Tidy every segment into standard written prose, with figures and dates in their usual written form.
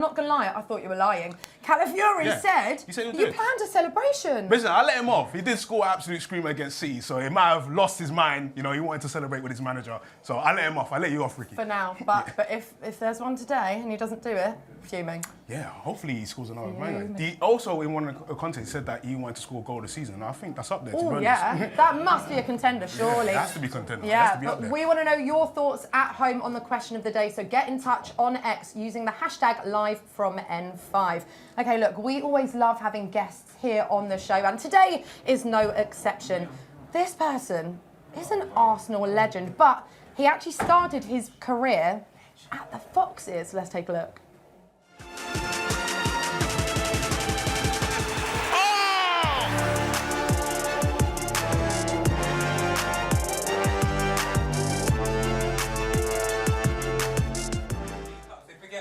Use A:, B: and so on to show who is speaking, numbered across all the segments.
A: Not gonna lie, I thought you were lying. Calafiori said you planned a celebration.
B: Listen, I let him off. He did score an absolute screamer against City, so he might have lost his mind. You know, he wanted to celebrate with his manager. So I let him off. I let you off, Ricky.
A: For now, but if there's one today and he doesn't do it, fuming.
B: Yeah, hopefully he scores another banger. He also, in one of the contests, said that he wanted to score a goal this season. And I think that's up there, to be honest.
A: Yeah, that must be a contender, surely.
B: Yeah, it has to be contender.
A: Yeah,
B: it has to be up there.
A: We want to know your thoughts at home on the question of the day, so get in touch on X using the hashtag #LiveFromN5. Okay, look, we always love having guests here on the show, and today is no exception. This person is an Arsenal legend, but he actually started his career at the Foxes. Let's take a look.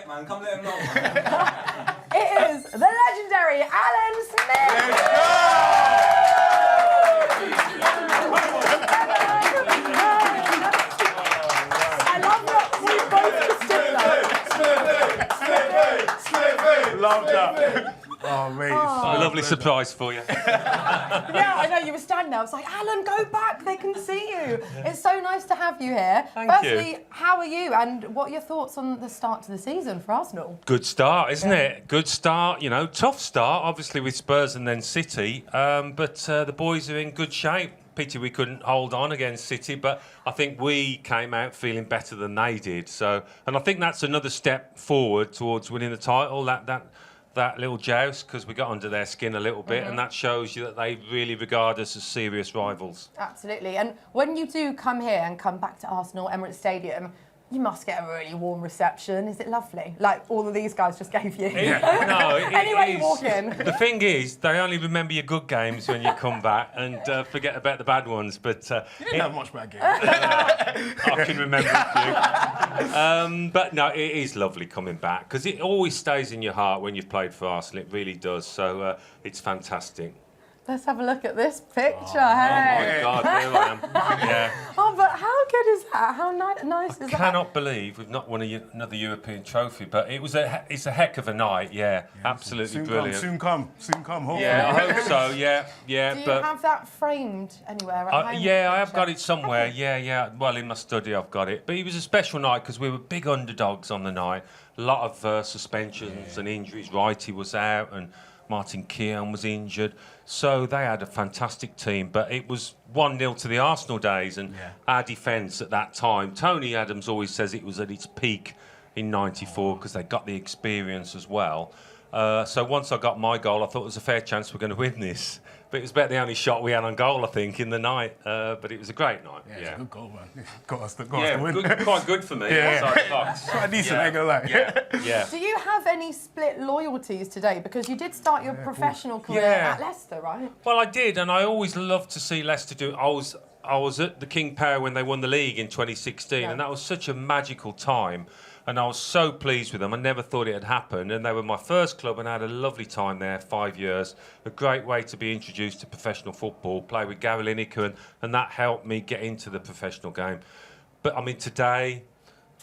C: Man, come let him know.
A: It is the legendary Alan Smith.
B: Let's go!
A: I love that we both stood there.
B: Love that. Oh, mate.
D: A lovely surprise for you.
A: Yeah, I know, you were standing there. I was like, Alan, go back, they can see you. It's so nice to have you here. Firstly, how are you and what are your thoughts on the start to the season for Arsenal?
D: Good start, isn't it? Good start, you know, tough start, obviously with Spurs and then City, but the boys are in good shape. Pity we couldn't hold on against City, but I think we came out feeling better than they did. So, and I think that's another step forward towards winning the title, that little joust, because we got under their skin a little bit, and that shows you that they really regard us as serious rivals.
A: Absolutely. And when you do come here and come back to Arsenal, Emirates Stadium, you must get a really warm reception. Is it lovely? Like all of these guys just gave you.
D: Yeah. No,
A: anywhere you walk in.
D: The thing is, they only remember your good games when you come back and forget about the bad ones. But
B: you didn't have much bad games.
D: I can remember a few. But no, it is lovely coming back because it always stays in your heart when you've played for Arsenal. It really does. So it's fantastic.
A: Let's have a look at this picture.
D: Oh
A: hey.
D: my God, here I am. Yeah.
A: Oh, but how good is that? How nice is that?
D: I cannot believe we've not won another European trophy, but it's a heck of a night. Yeah, absolutely brilliant.
B: Soon come. Hopefully.
D: Yeah, I hope so. Yeah.
A: Do you have that framed anywhere at home?
D: Yeah, I have got it somewhere. Yeah. Well, in my study, I've got it. But it was a special night because we were big underdogs on the night. A lot of suspensions and injuries. Wright was out and Martin Keown was injured. So they had a fantastic team, but it was 1-0 to the Arsenal days, and our defence at that time, Tony Adams always says it was at its peak in '94 because they got the experience as well. So once I got my goal, I thought there was a fair chance we're going to win this. But it was about the only shot we had on goal, I think, in the night. But it was a great night.
B: Yeah, it's a good goal, man. Got us to
D: win. Quite good for me.
B: Quite decent, ain't gonna lie.
D: Yeah.
A: Do you have any split loyalties today? Because you did start your professional career at Leicester, right?
D: Well, I did, and I always loved to see Leicester do it. I was at the King Power when they won the league in 2016, and that was such a magical time. And I was so pleased with them. I never thought it had happened. And they were my first club, and I had a lovely time there, 5 years. A great way to be introduced to professional football, play with Gary Lineker, and that helped me get into the professional game. But, I mean, today,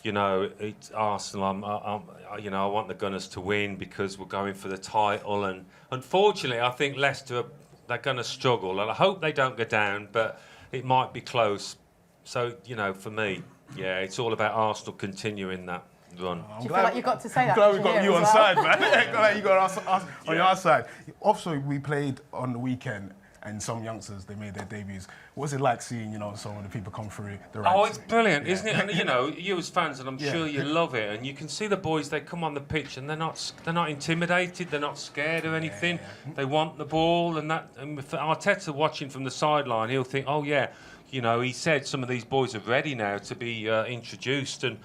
D: you know, it's Arsenal. I want the Gunners to win because we're going for the title. And unfortunately, I think Leicester, they're going to struggle. And I hope they don't go down, but it might be close. So, you know, for me, it's all about Arsenal continuing that run.
A: Do you feel like you got to say that?
B: I'm glad we got you on side, man. Glad you got us on your side. Also, we played on the weekend, and some youngsters, they made their debuts. What was it like seeing, you know, some of the people come through the ranks?
D: Oh, it's brilliant, isn't it? And you know, you as fans, and I'm sure you love it. And you can see the boys; they come on the pitch, and they're not intimidated, they're not scared of anything. They want the ball, and that. And for Arteta watching from the sideline, he'll think, oh yeah. You know, he said some of these boys are ready now to be introduced, and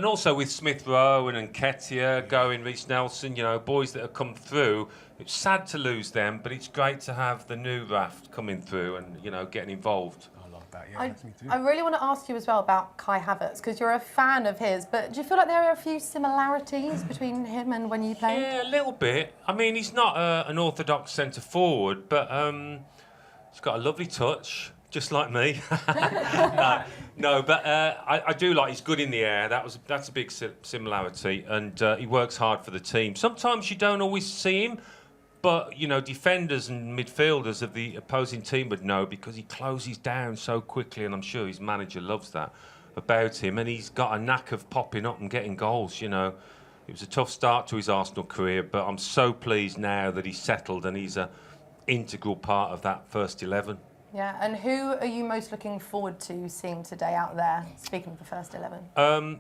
D: also with Smith Rowe and Nketiah going, Reece Nelson, you know, boys that have come through. It's sad to lose them, but it's great to have the new raft coming through and, you know, getting involved.
B: I love that, yeah, me too.
A: I really want to ask you as well about Kai Havertz, because you're a fan of his, but do you feel like there are a few similarities between him and when you played?
D: Yeah, a little bit. I mean, he's not an orthodox centre-forward, but he's got a lovely touch. Just like me. No, but I do like he's good in the air. That's a big similarity, and he works hard for the team. Sometimes you don't always see him, but you know, defenders and midfielders of the opposing team would know because he closes down so quickly, and I'm sure his manager loves that about him. And he's got a knack of popping up and getting goals. You know, it was a tough start to his Arsenal career, but I'm so pleased now that he's settled and he's an integral part of that first 11.
A: Yeah, and who are you most looking forward to seeing today out there, speaking of the first 11?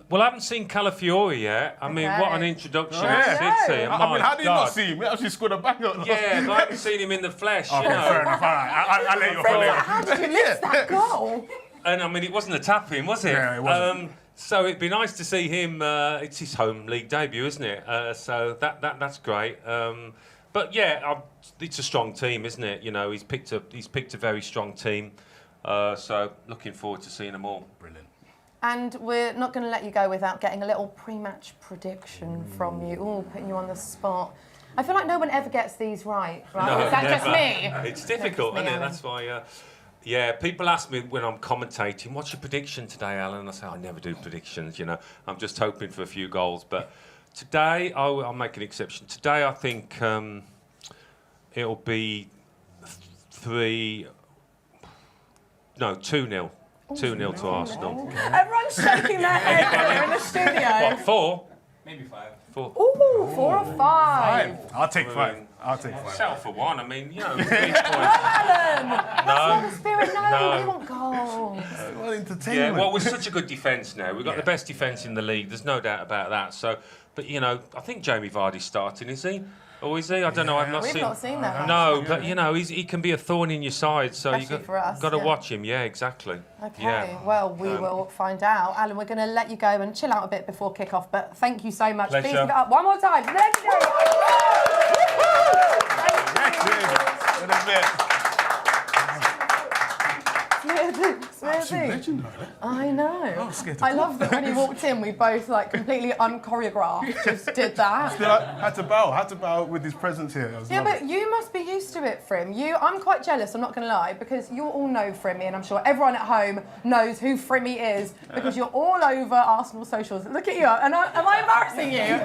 D: Well, I haven't seen Calafiori yet. I mean, what an introduction to City.
B: I mean, how did you not see him? He actually scored a banger.
D: Yeah, but I haven't seen him in the flesh,
B: Okay,
D: you know.
B: fair enough. All right, I'll let you off later.
A: How did you miss that goal?
D: And I mean, it wasn't a tap-in, was it?
B: Yeah, it wasn't.
D: So it'd be nice to see him. It's his home league debut, isn't it? So that's great. But yeah, it's a strong team, isn't it? You know, he's picked a very strong team. So looking forward to seeing them all.
B: Brilliant.
A: And we're not going to let you go without getting a little pre-match prediction from you. Ooh, putting you on the spot. I feel like no one ever gets these right.
D: No,
A: is that
D: never.
A: just me?
D: It's difficult,
A: me,
D: isn't it?
A: Alan.
D: That's why. Yeah, people ask me when I'm commentating, "What's your prediction today, Alan?" I say, "I never do predictions. You know, I'm just hoping for a few goals." But today, I'll make an exception. Today, I think it'll be 2-0. 2-0 to Arsenal.
A: Everyone's shaking their head here in the studio.
D: What, 4?
C: Maybe 5.
D: 4.
A: Ooh, 4 or 5.
B: I'll take 5. I'll take 5.
D: Sell for 1. I mean, you know, 3 points.
A: Alan! That's not the spirit. No, we
D: No.
A: want goals.
B: Well, entertainment.
D: Yeah, well, we're such a good defence now. We've got the best defence in the league. There's no doubt about that. So, but you know, I think Jamie Vardy's starting, is he? Or is he? I don't know. I've not
A: We've
D: seen.
A: not seen that.
D: No, but you know, he can be a thorn in your side. So
A: Especially
D: you
A: for us,
D: got to
A: yeah.
D: watch him. Yeah, exactly.
A: Okay,
D: Yeah.
A: well, we will find out. Alan, we're going to let you go and chill out a bit before kick-off, but thank you so much.
D: Pleasure.
A: Please give it up one more time. Legendary! Smithy. I know.
B: scared to
A: I
B: talk.
A: love that when he walked in, we both like completely unchoreographed just did that.
B: Still, I had to bow with his presence here.
A: Yeah, but you must be used to it, Frim. I'm quite jealous, I'm not going to lie, because you all know Frimmy, and I'm sure everyone at home knows who Frimmy is, because you're all over Arsenal socials. Look at you, and am I embarrassing you?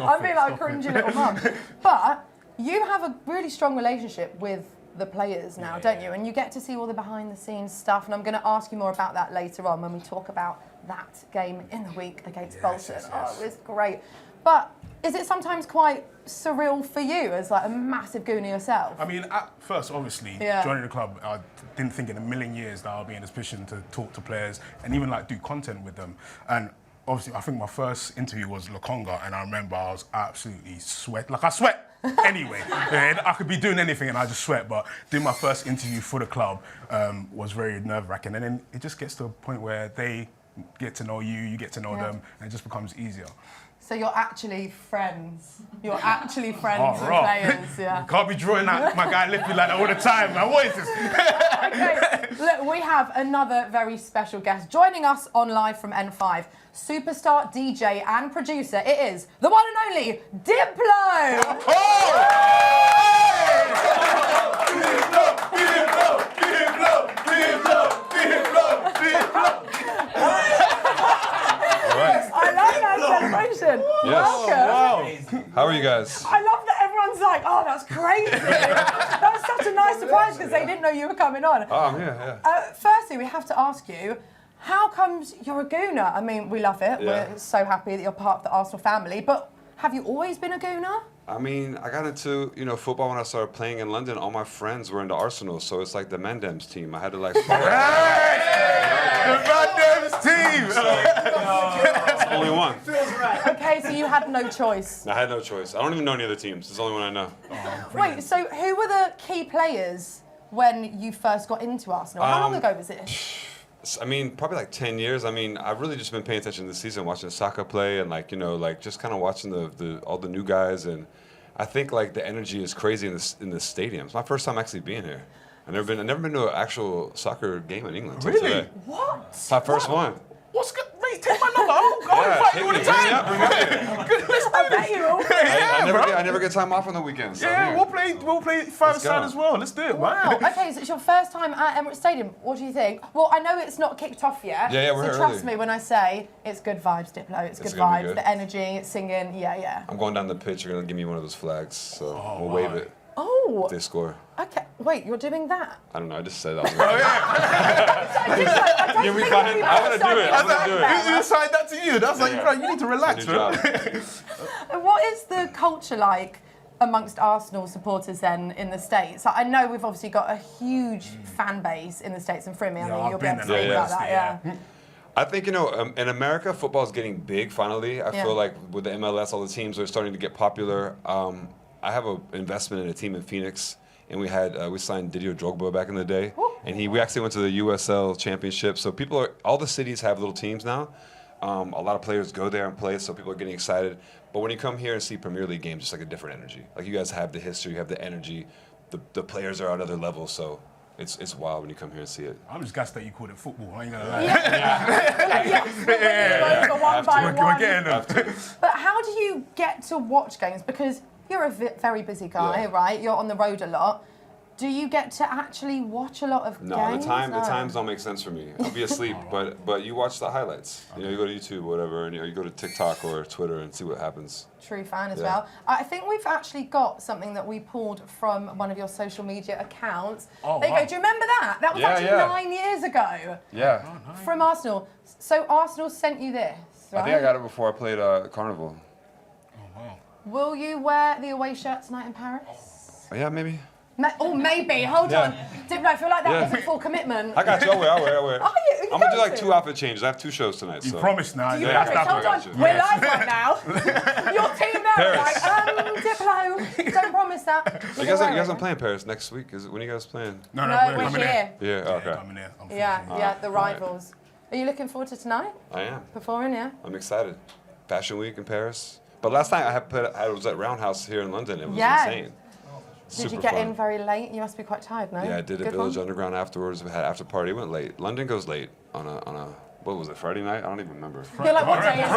A: I'm being like a cringy little mum. But you have a really strong relationship with the players now, don't you? And you get to see all the behind-the-scenes stuff, and I'm going to ask you more about that later on when we talk about that game in the week against Poulter. Oh, it was great. But is it sometimes quite surreal for you as like a massive gooner yourself?
B: I mean, at first, obviously, joining the club, I didn't think in a million years that I'll be in a position to talk to players and even like do content with them. And obviously, I think my first interview was Lokonga, and I remember I was absolutely I sweat anyway. I could be doing anything and I just sweat, but doing my first interview for the club was very nerve-wracking. And then it just gets to a point where they get to know you, you get to know them, and it just becomes easier.
A: So you're actually friends. You're actually friends with
B: bro.
A: players, yeah.
B: Can't be drawing out my guy Lippy like that all the time, man. What is this?
A: Okay, look, we have another very special guest joining us on Live from N5. Superstar DJ and producer, it is the one and only Diplo! I love that celebration.
E: Yes.
A: Welcome.
E: How are you guys?
A: I love that everyone's like, oh, that's crazy. That was such a nice surprise because they didn't know you were coming on.
E: Oh, I'm here, yeah.
A: Firstly, we have to ask you, how comes you're a Gooner? I mean, we love it.
E: Yeah.
A: We're so happy that you're part of the Arsenal family. But have you always been a Gooner?
E: I mean, I got into, football when I started playing in London. All my friends were into Arsenal, so it's like the Mendems team. I had to like follow.
B: The Mendems team!
E: It's the only one.
A: Okay, so you had no choice.
E: I had no choice. I don't even know any other teams. It's the only one I know.
A: Wait, so who were the key players when you first got into Arsenal? How long ago was this?
E: I mean, probably like 10 years. I mean, I've really just been paying attention this season, watching Saka play and just kind of watching all the new guys. And I think like the energy is crazy in the stadium. It's my first time actually being here. I've never been to an actual soccer game in England.
B: Really?
E: Today.
A: What?
E: It's my first one.
B: What's good? Mate, take my number. I'll invite you all the time. Good, let's do this.
E: I never get time off on the weekends. So
B: Yeah, we'll play five side as well. Let's do it,
A: Wow.
B: man.
A: Okay, so it's your first time at Emirates Stadium. What do you think? Well, I know it's not kicked off yet.
E: Yeah, we're
A: so
E: here
A: trust
E: early.
A: me when I say it's good vibes, Diplo. It's good
E: gonna be
A: vibes.
E: good.
A: The energy, singing. Yeah.
E: I'm going down the pitch. You're gonna give me one of those flags, so we'll wave it.
A: Oh.
E: If they score.
A: Okay. Wait, you're doing that?
E: I don't know. I just said that.
A: Yeah,
E: we got him. I'm gonna do it. I'm gonna do it.
B: You decided that to you. That's like, bro, you need to relax, bro.
A: What is the culture like amongst Arsenal supporters then in the States? Like, I know we've obviously got a huge fan base in the States, and Frimmy, I mean, you'll be able to speak about that, yeah.
E: I think, in America, football is getting big finally. I feel like with the MLS, all the teams are starting to get popular. I have an investment in a team in Phoenix, and we signed Didier Drogba back in the day, and we actually went to the USL Championship. So all the cities have little teams now. A lot of players go there and play, so people are getting excited. But when you come here and see Premier League games, it's like a different energy. Like, you guys have the history, you have the energy, the players are at other levels, so it's wild when you come here and see it.
B: I'm just gassed that you called it football. I ain't gonna lie.
A: One by one.
B: We're getting them.
A: But how do you get to watch games? Because you're a very busy guy, right? You're on the road a lot. Do you get to actually watch a lot of games?
E: The times don't make sense for me. I'll be asleep, but you watch the highlights. You know, you go to YouTube, whatever, and you go to TikTok or Twitter and see what happens.
A: True fan as well. I think we've actually got something that we pulled from one of your social media accounts. There you go. Do you remember that? That was actually 9 years ago.
E: Yeah.
A: From Arsenal. So Arsenal sent you this, right?
E: I think I got it before I played Carnival.
A: Will you wear the away shirt tonight in Paris?
E: Yeah, maybe.
A: Maybe. Hold on. Diplo, I feel like that wasn't full commitment.
E: I got you. I'll wear.
A: Are you
E: I'm gonna do like 2 outfit changes. I have 2 shows tonight.
B: You promised now.
A: Hold on. We're live right now. Your team there are like, Diplo, don't promise that.
E: You guys aren't playing Paris next week. When are you guys playing?
B: No,
A: we're here.
E: Yeah, okay.
B: Coming here.
A: Yeah, the rivals. Are you looking forward to tonight?
E: I am.
A: Performing, yeah?
E: I'm excited. Fashion Week in Paris. But last night I was at Roundhouse here in London. It was insane.
A: Did you get in very late? You must be quite tired, no?
E: Yeah, I did a Village Underground afterwards. We had after party. Went late. London goes late on a what was it, Friday night? I don't even remember.
A: You're like, what day is it?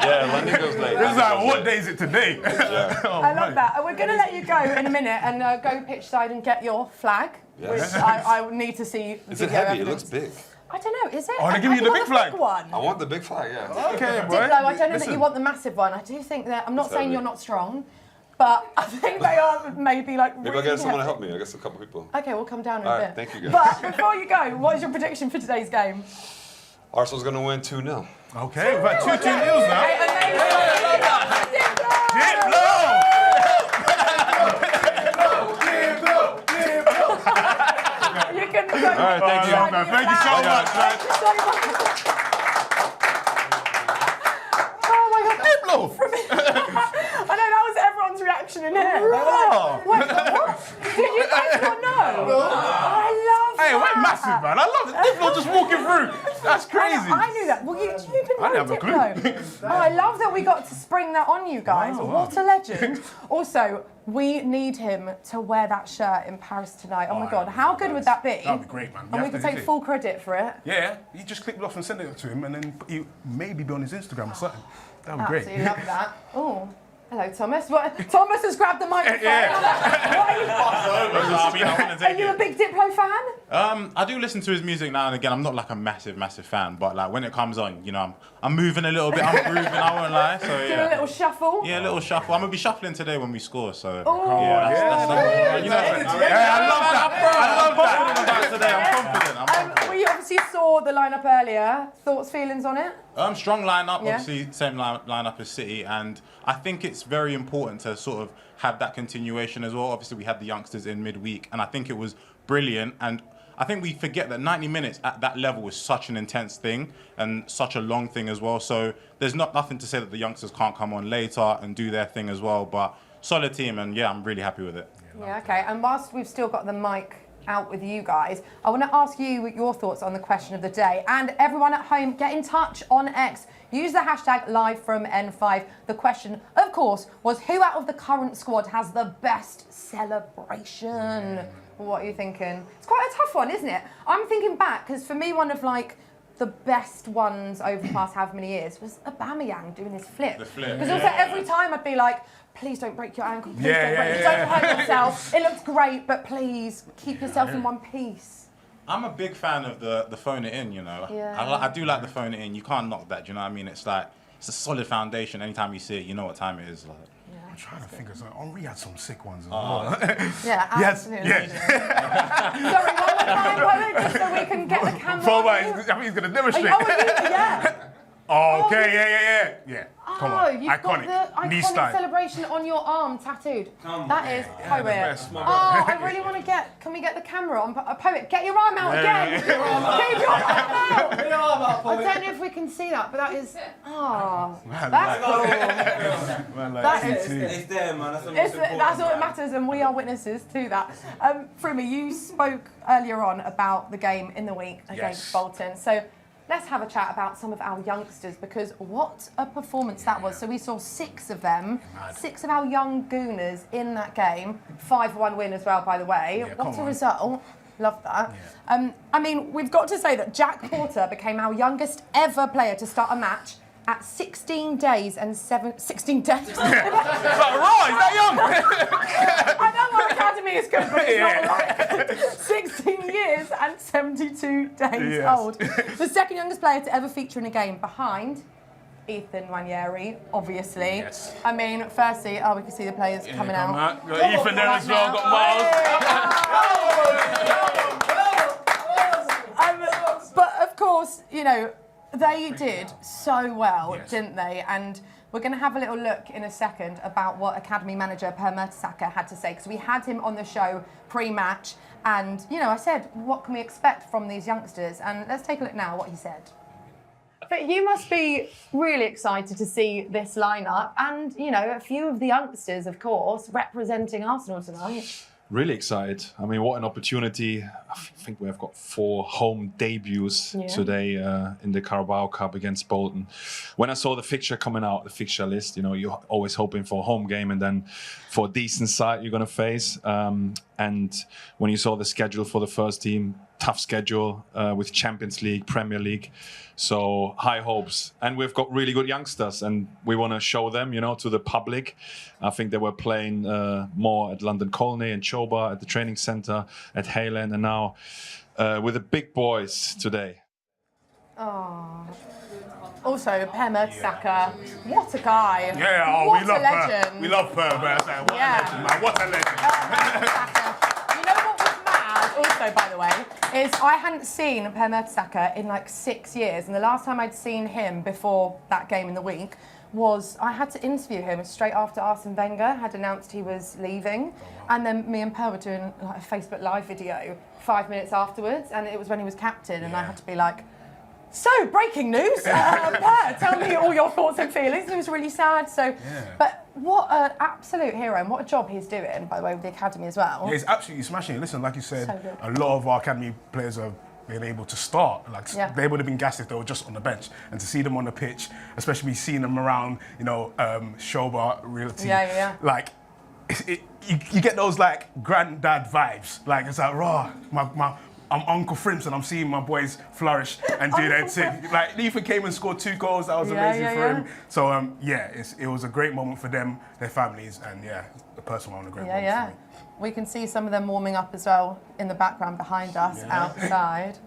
E: Yeah, London goes late.
B: It's like, what day is it today?
A: I love that. We're going to let you go in a minute and go pitch side and get your flag, which I need to see.
E: Is it heavy? It looks big.
A: I don't know, is it?
B: Oh, they give you the big flag?
A: One.
E: I want the big flag, yeah.
B: Okay, bro.
A: Diplo, I don't know that you want the massive one. I do think that, I'm not saying you're not strong, but I think they are maybe like
E: Maybe I'll get someone to help me. I guess a couple people.
A: Okay, we'll come down in a bit.
E: Thank you, guys.
A: But before you go, what is your prediction for today's game?
E: Arsenal's going to win 2-0.
B: Okay, we've had 2 2-0s now.
A: You can go.
E: All right, thank you.
B: Man. Thank you so much, man.
A: Thank you so much. Oh my God, Diplo! I know that was everyone's reaction in here. Wait, what? Did you guys not know? I love that.
B: Hey, we're massive, man. I love it. Diplo just walking through. That's crazy.
A: I knew that. Well, you didn't know,
B: I didn't have a
A: Diplo. Oh, I love that we got to spring that on you guys.
B: Wow.
A: What a legend. Also, we need him to wear that shirt in Paris tonight. Oh my God, how good would that be?
B: That'd be great, man.
A: And we could take full credit for it.
B: Yeah, you just click it off and send it to him, and then he maybe be on his Instagram or something. That'd be great.
A: Absolutely love that. Oh. Hello, Thomas. Thomas has grabbed the microphone. Are you a big Diplo fan?
C: I do listen to his music now and again. I'm not like a massive fan, but like when it comes on, you know, I'm moving a little bit. I'm grooving. I won't lie. So
A: Do a little shuffle.
C: Yeah, a little shuffle. I'm gonna be shuffling today when we score. So
B: Yeah,
C: you know,
B: I love that. I love that.
C: today. I'm confident.
A: We obviously saw the lineup earlier. Thoughts, feelings on it?
C: Strong lineup,
A: Yeah.
C: obviously same lineup as City, and I think it's very important to sort of have that continuation as well. Obviously, we had the youngsters in midweek, and I think it was brilliant. And I think we forget that 90 minutes at that level is such an intense thing and such a long thing as well. So there's nothing to say that the youngsters can't come on later and do their thing as well. But solid team, and yeah, I'm really happy with it.
A: Yeah, okay. And whilst we've still got the mic out with you guys, I want to ask you your thoughts on the question of the day. And everyone at home, get in touch on X. Use the hashtag #LiveFromN5. The question, of course, was who out of the current squad has the best celebration? What are you thinking? It's quite a tough one, isn't it? I'm thinking back, because for me, one of like the best ones over the past however many years was Aubameyang doing his flip.
C: The flip.
A: Because also every time I'd be like, please don't break your ankle, please don't hurt yourself. It looked great, but please keep yourself in one piece.
C: I'm a big fan of the phone it in, you know.
A: Yeah.
C: I do like the phone it in. You can't knock that, do you know what I mean? It's like, it's a solid foundation. Anytime you see it, you know what time it is. Like.
B: I'm trying to think of something. Henry had some sick ones as well.
A: Yeah, absolutely. Sorry, one more time, just so we can get the camera.
B: I think he's going to demonstrate.
A: Oh,
B: okay, yeah. Come on,
A: you've got the
B: knee
A: iconic
B: slide.
A: celebration on your arm tattooed. That is poet.
B: best,
A: I really want to get. Can we get the camera on? A poet, get your arm out again. Keep your arm out.
F: Get your arm out, poet.
A: I don't know if we can see that, but that is. That's cool.
F: It's there, man. That's the most important.
A: That's all that matters, and we are witnesses to that. Frumi, you spoke earlier on about the game in the week against Bolton. So let's have a chat about some of our youngsters, because what a performance that was. So we saw 6 of them, 6 of our young Gooners in that game. 5-1 win as well, by the way.
B: Yeah,
A: what a result. Love that. Yeah. I mean, we've got to say that Jack Poulter became our youngest ever player to start a match at 16 days and 16 days.
B: Is that young?
A: I know our academy is good, but it's not like 16 years and 72 days old. The second youngest player to ever feature in a game, behind Ethan Nwaneri, obviously.
B: Yes.
A: I mean, firstly, we can see the players coming out.
B: Got Ethan there as well, got Miles.
A: But of course, you know, they did so well, didn't they? And we're going to have a little look in a second about what Academy manager Mertesacker had to say, because we had him on the show pre-match, and, you know, I said, what can we expect from these youngsters? And let's take a look now what he said. But you must be really excited to see this lineup, and, you know, a few of the youngsters, of course, representing Arsenal tonight.
G: Really excited. I mean, what an opportunity. I think we have got 4 home debuts today in the Carabao Cup against Bolton. When I saw the fixture coming out, the fixture list, you know, you're always hoping for a home game and then for a decent side you're going to face. And when you saw the schedule for the first team, tough schedule with Champions League, Premier League. So high hopes. And we've got really good youngsters and we want to show them, you know, to the public. I think they were playing more at London Colney and Choba, at the training centre, at Hayland, and now with the big boys today.
A: Oh. Also, Mertesacker, what a guy.
B: Yeah,
A: what
B: we love
A: a legend.
B: We love Mertesacker. What a legend, man. What a legend.
A: You know what was mad, also, by the way, is I hadn't seen Mertesacker in like 6 years, and the last time I'd seen him before that game in the week was I had to interview him straight after Arsene Wenger had announced he was leaving, and then me and Per were doing like a Facebook Live video 5 minutes afterwards, and it was when he was captain, and I had to be like, so, breaking news, Per, tell me all your thoughts and feelings. It was really sad. But what an absolute hero, and what a job he's doing, by the way, with the academy as well.
B: Yeah, he's absolutely smashing it. Listen, like you said, a lot of our academy players have been able to start. Like they would have been gassed if they were just on the bench, and to see them on the pitch, especially seeing them around, you know, Shoba, Realty, like you get those like granddad vibes. Like it's like, raw, I'm Uncle Frimps and I'm seeing my boys flourish and do their thing. Like Ethan came and scored 2 goals. That was amazing for him. So it was a great moment for them, their families, and the personal one, a great moment for me.
A: We can see some of them warming up as well in the background behind us outside.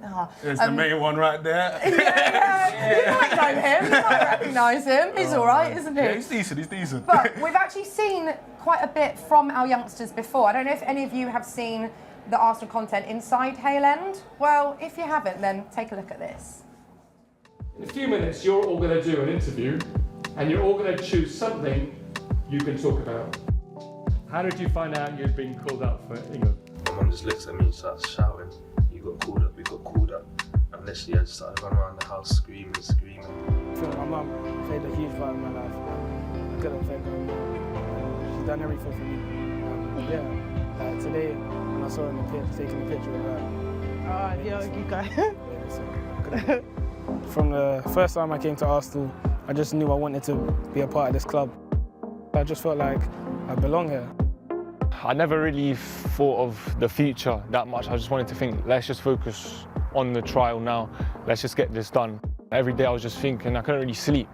B: There's the main one right there.
A: You might know him, you might recognise him. He's all right, isn't he?
B: Yeah, he's decent.
A: But we've actually seen quite a bit from our youngsters before. I don't know if any of you have seen the Arsenal content inside Hayland. Well, if you haven't, then take a look at this.
H: In a few minutes, you're all going to do an interview, and you're all going to choose something you can talk about. How did you find out you'd been called up for England?
I: My mum just looks at me and starts shouting, "You got called up, we got called up." And literally I just started running around the house screaming.
J: I feel like my mum played a huge part in my life. I couldn't thank her more. She's done everything for me. Today, when I saw her in the pitch, taking a picture of her.
K: You guys.
J: From the first time I came to Arsenal, I just knew I wanted to be a part of this club. I just felt like I belong here.
H: I never really thought of the future that much. I just wanted to think, let's just focus on the trial now. Let's just get this done. Every day I was just thinking, I couldn't really sleep.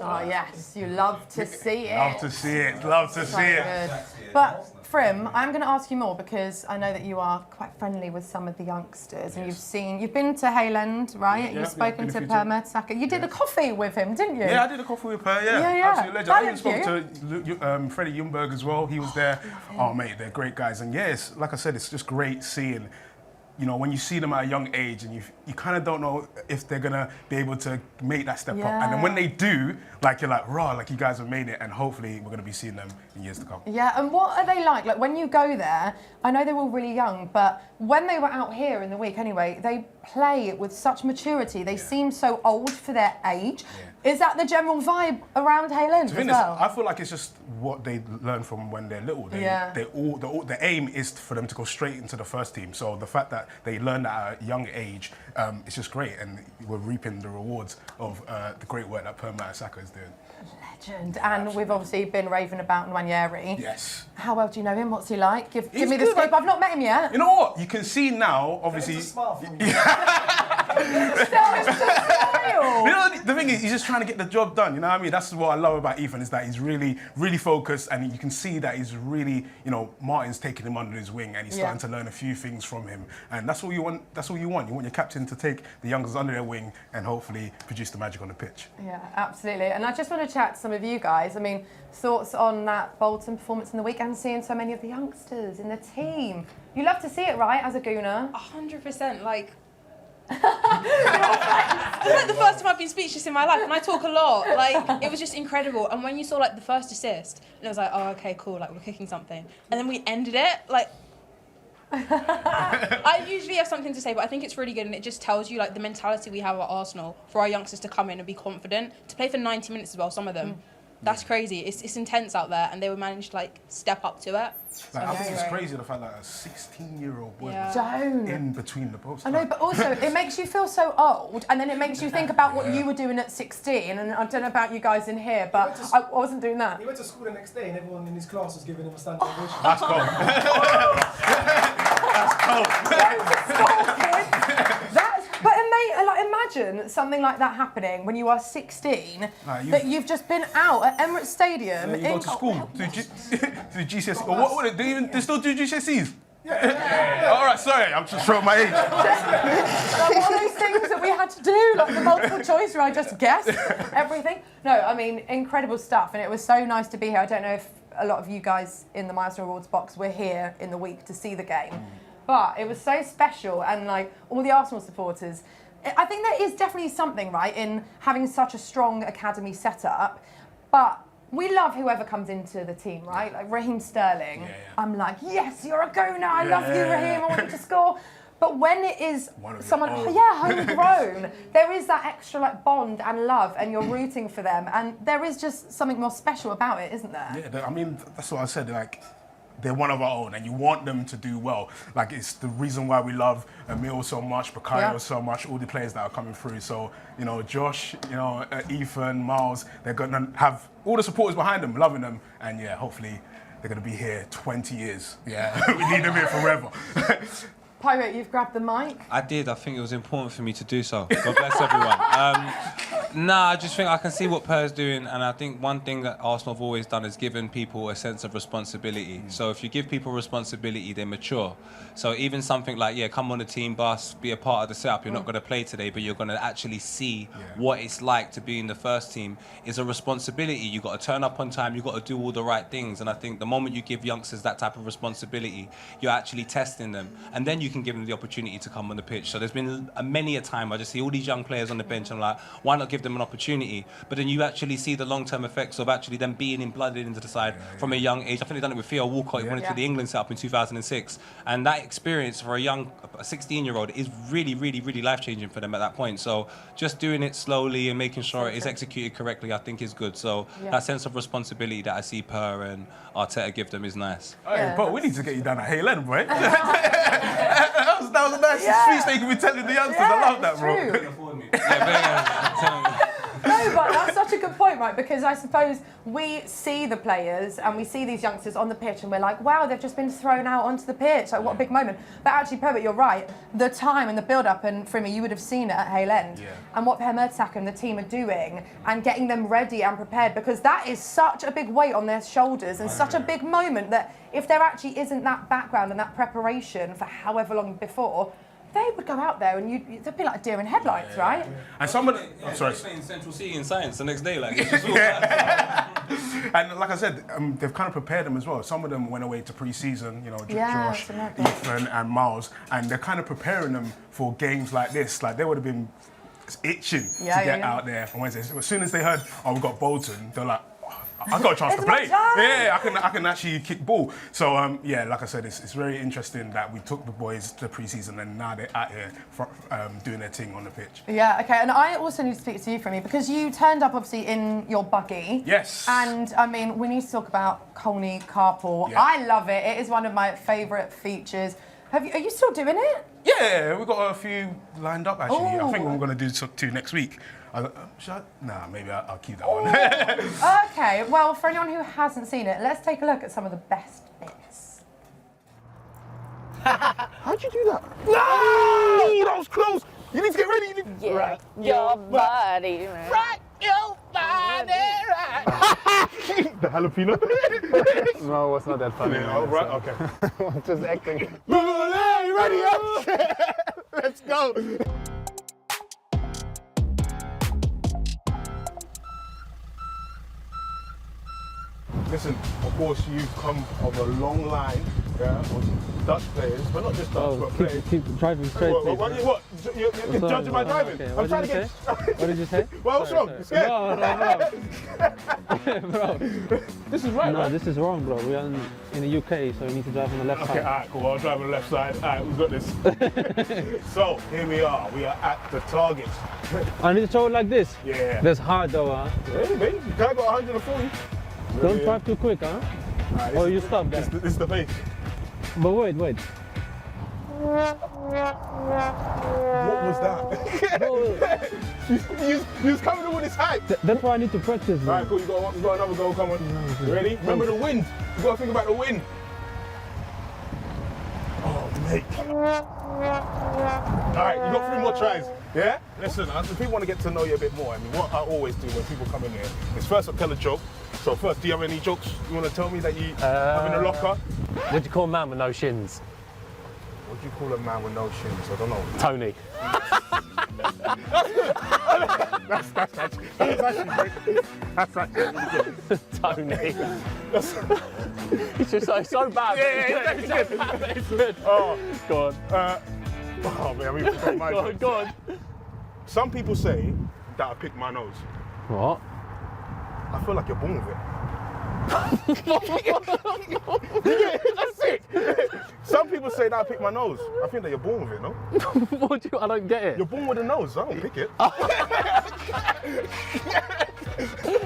A: Oh yes, you love to see it.
B: Love to see it. Love to see it.
A: Good. But Frim, I'm going to ask you more because I know that you are quite friendly with some of the youngsters, and you've been to Hayland, right?
B: Yeah,
A: You've spoken to
B: been a few
A: Mertesacker. You did a coffee with him, didn't you?
B: Yeah, I did a coffee with her.
A: Yeah.
B: Absolute legend. I even spoke
A: Cute.
B: to Freddie Ljungberg as well. He was there. Oh mate, they're great guys. And yes, like I said, it's just great seeing. You know, when you see them at a young age and you kind of don't know if they're going to be able to make that step up. And then when they do, like, you're like, raw, like you guys have made it, and hopefully we're going to be seeing them in years to come.
A: Yeah, and what are they like? Like, when you go there, I know they were really young, but when they were out here in the week anyway, they play with such maturity. They seem so old for their age. Is that the general vibe around Hayland as well?
B: I feel like it's just what they learn from when they're little. The aim is for them to go straight into the first team. So the fact that they learn that at a young age, it's just great, and we're reaping the rewards of the great work that Mertesacker is doing.
A: Legend. And we've obviously been raving about Nwaneri.
B: Yes.
A: How well do you know him? What's he like? Give me the
B: good,
A: scoop. I've not met him yet.
B: You know what? You can see now, obviously. You know, the thing is, he's just trying to get the job done. You know what I mean? That's what I love about Ethan, is that he's really, really focused, and you can see that he's really, you know, Martin's taking him under his wing, and he's starting to learn a few things from him. And that's all you want. That's all you want. You want your captain to take the youngsters under their wing and hopefully produce the magic on the pitch.
A: Yeah, absolutely. And I just want to chat to some of you guys. I mean, thoughts on that Bolton performance in the week and seeing so many of the youngsters in the team. You love to see it, right, as a Gooner?
L: 100%. Like, it's like the first time I've been speechless in my life, and I talk a lot. Like, it was just incredible. And when you saw like the first assist, and it was like, oh, okay, cool, like we're kicking something, and then we ended it. Like, I usually have something to say, but I think it's really good, and it just tells you like the mentality we have at Arsenal for our youngsters to come in and be confident, to play for 90 minutes as well. Some of them. That's crazy. It's intense out there, and they were managed to like step up to it.
B: Like, I think it's crazy the fact that a 16-year-old boy was
A: Don't.
B: in between the posts.
A: I know, but also it makes you feel so old, and then it makes you think about what you were doing at 16. And I don't know about you guys in here, but I wasn't doing that.
K: He went to school the next day, and everyone in his class was giving him a standing ovation.
B: That's cool.
A: But imagine something like that happening when you are 16, that you've just been out at Emirates Stadium.
B: You go to school, do GCSE. Or what they still do GCSEs? Yeah. All right, sorry, I'm just showing my age.
A: Like one of those things that we had to do, like the multiple choice where I just guessed everything. No, I mean, incredible stuff, and it was so nice to be here. I don't know if a lot of you guys in the Milestone Awards box were here in the week to see the game, but it was so special, and like all the Arsenal supporters, I think there is definitely something, right, in having such a strong academy setup, but we love whoever comes into the team, right? Like Raheem Sterling, I'm like, yes, you're a Gooner, I love you, Raheem, I want you to score. But when it is someone, homegrown, there is that extra like bond and love, and you're rooting for them, and there is just something more special about it, isn't there?
B: Yeah, I mean, that's what I said, like, they're one of our own, and you want them to do well. Like, it's the reason why we love Emil so much, Bukayo so much, all the players that are coming through. So, you know, Josh, you know, Ethan, Miles, they're going to have all the supporters behind them, loving them. And yeah, hopefully they're going to be here 20 years. Yeah, we need them here forever.
A: Pirate, you've grabbed the mic.
F: I did. I think it was important for me to do so. God bless everyone. I just think I can see what Pires doing, and I think one thing that Arsenal have always done is given people a sense of responsibility. So if you give people responsibility, they mature. So even something like, come on the team bus, be a part of the setup. You're not going to play today, but you're going to actually see what it's like to be in the first team is a responsibility. You've got to turn up on time. You've got to do all the right things. And I think the moment you give youngsters that type of responsibility, you're actually testing them. And then you can give them the opportunity to come on the pitch. So there's been many a time I just see all these young players on the bench. I'm like, why not give give them an opportunity. But then you actually see the long-term effects of actually them being blooded into the side from a young age. I think they've done it with Theo Walcott. He went into the England setup in 2006. And that experience for a 16-year-old is really, really, really life-changing for them at that point. So just doing it slowly and making sure it is executed correctly, I think is good. So that sense of responsibility that I see Per and Arteta give them is nice.
B: Hey, but we need to get you down at Hale End, boy. that was a nice speech they can be telling the youngsters. I love that, bro.
A: No, but that's such a good point, right? Because I suppose we see the players and we see these youngsters on the pitch and we're like, wow, they've just been thrown out onto the pitch. Like, what a big moment. But actually, Pervert, you're right. The time and the build-up, and Frimmy, you would have seen it at Hale End. And what Per Mertesacker and the team are doing and getting them ready and prepared, because that is such a big weight on their shoulders and such a big moment that if there actually isn't that background and that preparation for however long before, they would go out there and they'd be like a deer in headlights, right?
B: And some of the... I'm sorry.
F: Playing Central City in science the next day, like...
B: And like I said, they've kind of prepared them as well. Some of them went away to pre-season, you know, Josh, Ethan and Miles, and they're kind of preparing them for games like this. Like, they would have been itching to get out there on Wednesday. So as soon as they heard, oh, we've got Bolton, they're like, I got a chance to play. Yeah, I can actually kick ball. So yeah, like I said, it's very interesting that we took the boys to pre-season and now they're out here doing their thing on the pitch.
A: Yeah, okay. And I also need to speak to you, Frimmy, because you turned up obviously in your buggy.
B: Yes.
A: And I mean, we need to talk about Colney Carpool. Yeah. I love it. It is one of my favourite features. Are you still doing it?
B: Yeah, we've got a few lined up actually. Ooh. I think we're going to do two next week. Nah, maybe I'll keep that one.
A: Okay, well, for anyone who hasn't seen it, let's take a look at some of the best bits.
B: How'd you do that? No! That was close! You need to get ready.
M: Rock your body. Rock your body.
B: The jalapeno?
N: No, it's not that funny.
B: Oh, right, okay.
N: I'm just acting.
B: Ready up! Let's go! Listen, of course, you've come of a long line of Dutch players, but not just Dutch, but players.
N: Keep driving straight, please.
B: What? You're judging my driving?
N: Okay.
B: I'm trying to get...
N: What did you say?
B: Well, what's wrong? You scared?
N: No. Bro.
B: This is right,
N: No, this is wrong, bro. We are in the UK, so you need to drive on the left side.
B: Okay, all right, cool. I'll drive on the left side. All right, we've got this. So, here we are. We are at the target.
N: I need to throw it like this?
B: Yeah.
N: That's hard, though, huh?
B: Hey, mate, you can't go 140.
N: Don't drive too quick, huh?
B: Right,
N: or you stop there.
B: This is the pace.
N: But wait.
B: What was that? you was coming in with this hype.
N: That's why I need to practice.
B: All right, cool. You got another goal coming. You ready? Remember the wind. You got to think about the wind. Oh, mate. All right, you got 3 more tries. Yeah? Listen, if people want to get to know you a bit more, I mean, what I always do when people come in here is first I tell a joke. So first, do you have any jokes you want to tell me that you have in the locker?
O: What do you call a man with no shins?
B: What do you call a man with no shins? I don't know.
O: Tony.
B: That's actually good.
O: Tony. It's just so bad.
B: Yeah, it's good. Oh,
O: go on.
B: Oh man, we forgot my jokes.
O: Go on.
B: Some people say that I pick my nose.
N: What?
B: I feel like you're born with it. That's it. Some people say that I pick my nose. I think that you're born with it, no?
N: I don't get it.
B: You're born with a nose. I don't pick it.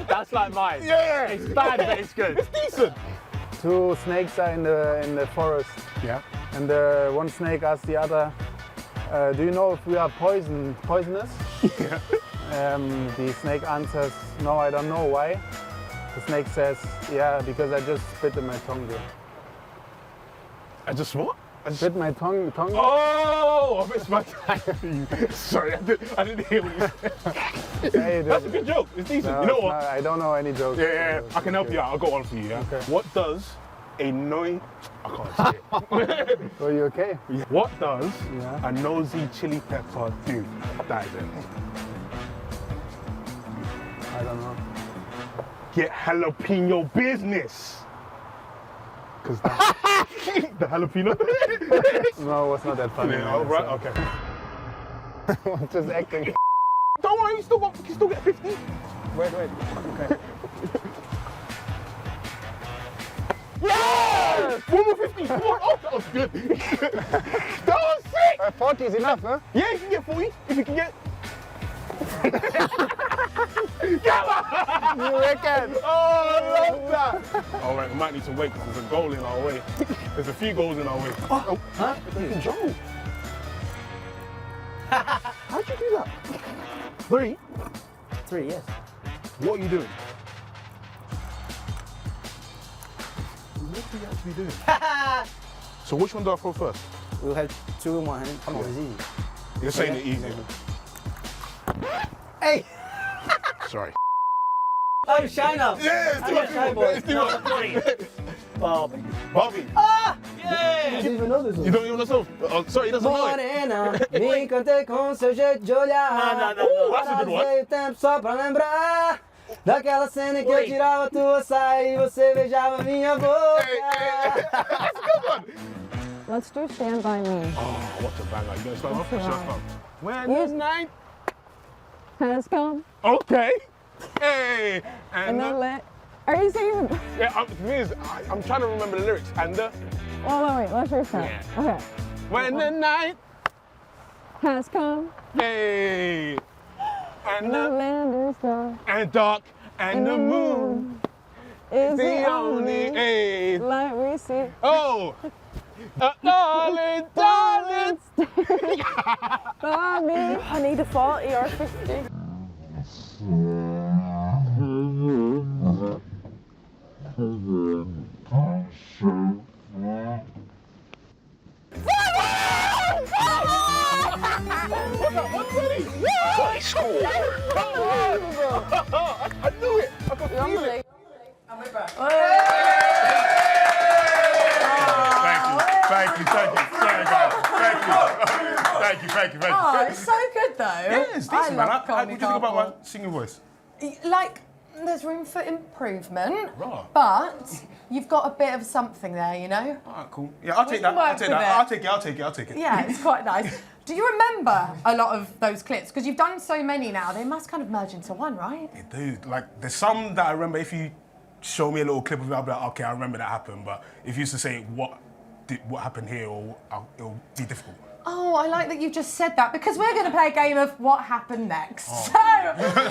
O: That's like mine.
B: Yeah.
O: It's bad, but it's good.
B: It's decent.
N: 2 snakes are in the forest.
B: Yeah.
N: And one snake asked the other, do you know if we are poisonous?
B: Yeah.
N: The snake answers, no, I don't know. Why? The snake says, yeah, because I just spit in my tongue there.
B: I just what?
N: I spit my tongue.
B: Oh, I missed my time. Sorry, I didn't hear what you said.
N: Hey,
B: that's a good joke. It's decent.
N: No,
B: you know what?
N: I don't know any jokes.
B: Yeah. I can help you out. I'll got one for you. Yeah.
N: Okay.
B: What does a I can't say it.
N: Are you okay?
B: What does a nosy chili pepper do? That is it.
N: I don't know.
B: Get jalapeno business. Because the jalapeno.
N: No, it's not that funny.
B: Yeah, right, okay.
N: I'm just acting.
B: Don't worry, you can still get 50.
O: Wait. Okay.
B: Yes! 1 more 50. Come on. Oh, that was good. That was sick.
O: 40 is enough, huh?
B: Yeah, you can get 40 if you can get.
O: You reckon?
B: Oh, I love that. All right, we might need to wait because there's a goal in our way. There's a few goals in our way. Oh, huh? You can jump. How'd you do that? 3?
O: 3, yes.
B: What are you doing? What are you actually doing? So which one do I throw first?
O: We'll have 2 in one hand. Come on, it's easy.
B: You're saying it easy.
O: Hey!
B: Sorry.
O: Oh, shine up!
B: Yeah, it's
O: shy boy. Bobby.
B: Bobby.
O: Ah! Yeah! You don't even know this one.
B: You don't even know this one? Oh, sorry, he doesn't know it.
O: Morena, me encantei com seu jeito de olhar.
B: That's a good one.
O: Veio tempo só pra lembrar daquela cena que eu tirava tua saia e você beijava minha boca.
B: That's a good one.
P: Let's do Stand By Me.
B: Oh, what a banger. You gonna start off?
P: Yeah.
B: Shut up. When the night
P: has come.
B: Okay. Hey.
P: And the let. Are you singing?
B: Yeah, the thing is, I'm trying to remember the lyrics. And the.
P: Oh, no, wait, let's restart.
B: Yeah.
P: Okay.
B: When the night
P: has come.
B: Hey. And
P: the land is dark.
B: And dark. And the moon
P: is
B: the only
P: light we see.
B: Oh. Darling, darling.
P: For me, I need a 40 or 50.
B: He scored! I knew it! I could feel it! Thank you. Sorry, guys. Thank you.
A: Oh, it's so good though.
B: Yeah, it's decent, man. What do you think about my singing voice?
A: Like, there's room for improvement,
B: Right.
A: but you've got a bit of something there, you know?
B: Alright, cool. Yeah, I'll take that. I'll take it.
A: Yeah, it's quite nice. Do you remember a lot of those clips? Because you've done so many now, they must kind of merge into one, right?
B: Dude, like, there's some that I remember. If you show me a little clip of it, I'll be like, okay, I remember that happened. But if you used to say what happened here, it'll be difficult.
A: Oh, I like that you just said that because we're going to play a game of what happened next.
B: Oh.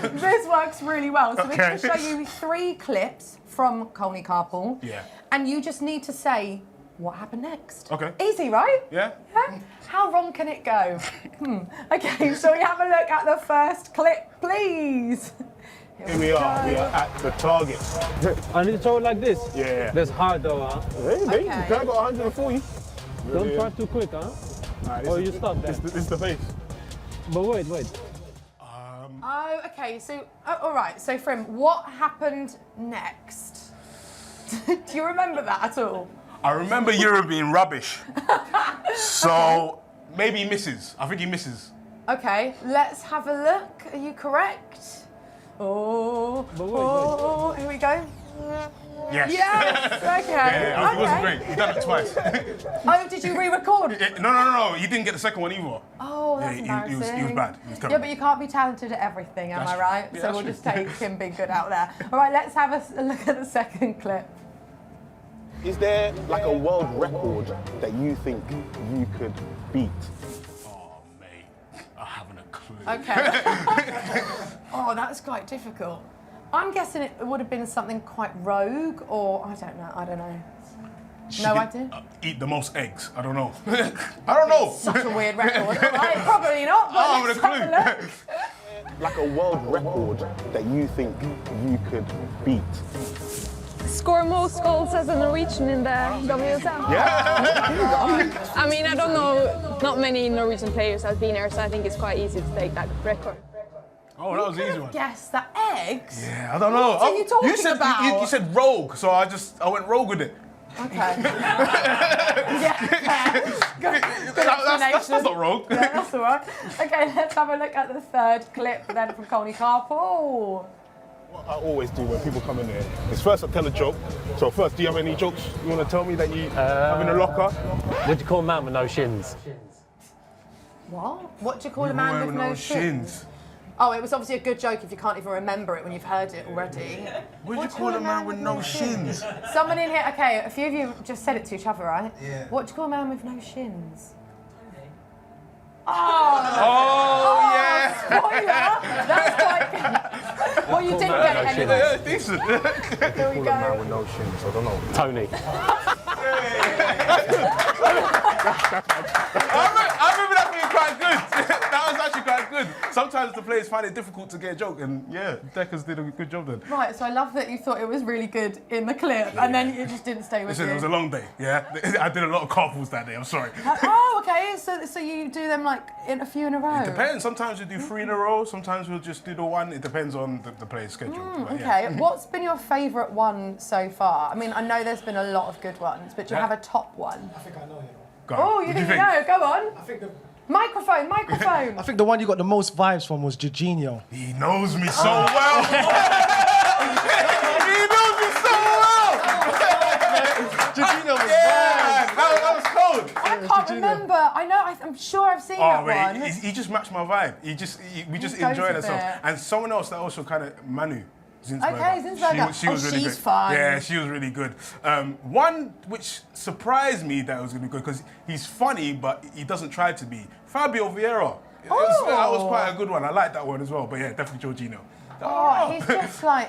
A: So this works really well. So we're going to show you 3 clips from Colney Carpool.
B: Yeah.
A: And you just need to say what happened next.
B: Okay.
A: Easy, right?
B: Yeah.
A: Yeah? How wrong can it go? Okay, so we have a look at the first clip, please.
B: Here we are. We are at the target.
O: I need to throw it like this?
B: Yeah.
O: That's hard though, huh?
B: Hey, mate, you can't go 140.
O: Don't try too quick, huh?
B: Nah,
O: you stop there.
B: This is the face.
O: But wait.
A: Oh, okay, so, all right, so Frim, what happened next? Do you remember that at all?
B: I remember Europe being rubbish. So maybe he misses. I think he misses.
A: Okay, let's have a look. Are you correct? Oh, here we go.
B: Yes.
A: Yes, okay.
B: Yeah, he wasn't great. He done it twice.
A: Oh, did you re-record?
B: No. He didn't get the second one either.
A: Oh, that's
B: he was bad. He was terrible.
A: Yeah, but you can't be talented at everything, am I right?
B: Yeah,
A: so we'll just take him being good out there. All right, let's have a look at the second clip.
Q: Is there like a world record that you think you could beat?
B: Oh, mate, I haven't a clue.
A: Okay. Oh, that's quite difficult. I'm guessing it would have been something quite rogue, or I don't know. No idea.
B: Eat the most eggs. I don't know. I don't know.
A: Such a weird record. Right, probably not. But
B: I
A: let's
B: haven't a
A: have
B: clue.
Q: Like a world record that you think you could beat?
P: Score most goals as a Norwegian in the WSL.
B: Yeah.
P: I mean, I don't know, not many Norwegian players have been here, so I think it's quite easy to take that record.
B: Oh, that was an easy one.
A: Guess that eggs?
B: Yeah, I don't know.
A: What are you talking about?
B: You said rogue, so I went rogue with it.
A: Okay. Yeah. Good
B: That's not rogue.
A: Yeah, that's all right. Okay, let's have a look at the third clip then from Colney Carpool.
Q: What I always do when people come in here is first I tell a joke. So first, do you have any jokes you want to tell me that you have in the locker?
O: What do you call a man with no shins?
A: What? What do you call a man with no shins? Oh, it was obviously a good joke if you can't even remember it when you've heard it already.
B: What do you call a man with no shins?
A: Someone in here, okay, a few of you just said it to each other, right?
K: Yeah.
A: What do you call a man with no shins? Oh,
B: yeah.
A: Spoiler! That's quite good. Well, you didn't get it anyway.
B: Yeah, decent.
A: Here we
Q: Call a
A: go.
Q: man with no shins. I don't know. Tony.
B: I remember that being quite good. That was actually quite good. Sometimes the players find it difficult to get a joke, and yeah, Deckers did a good job then.
A: Right, so I love that you thought it was really good in the clip, and then it just didn't stay with
B: Listen,
A: you.
B: it was a long day, yeah? I did a lot of carpools that day, I'm sorry.
A: Oh, okay, so you do them like in a few in a row?
B: It depends. Sometimes we do 3 in a row, sometimes we'll just do the one. It depends on the player's schedule. But
A: Okay,
B: yeah.
A: what's been your favourite one so far? I mean, I know there's been a lot of good ones, but do you have a top one?
K: I think I know,
B: Go.
A: Oh, you think you know? Go on.
K: I think the
A: Microphone.
R: I think the one you got the most vibes from was Jorginho.
B: He knows me so well. He knows me so well.
R: Jorginho was
B: that was cold.
A: I can't remember. I know. I'm sure I've seen that one.
B: He just matched my vibe. We just enjoyed ourselves. And someone else that also kind of Manu. Zinsberger.
A: Okay, Zinsberger.
B: She was really
A: she's
B: good.
A: fine.
B: Yeah, she was really good. One which surprised me that was going to be good because he's funny, but he doesn't try to be. Fabio Vieira. That was quite a good one. I like that one as well. But yeah, definitely Jorginho.
A: Oh,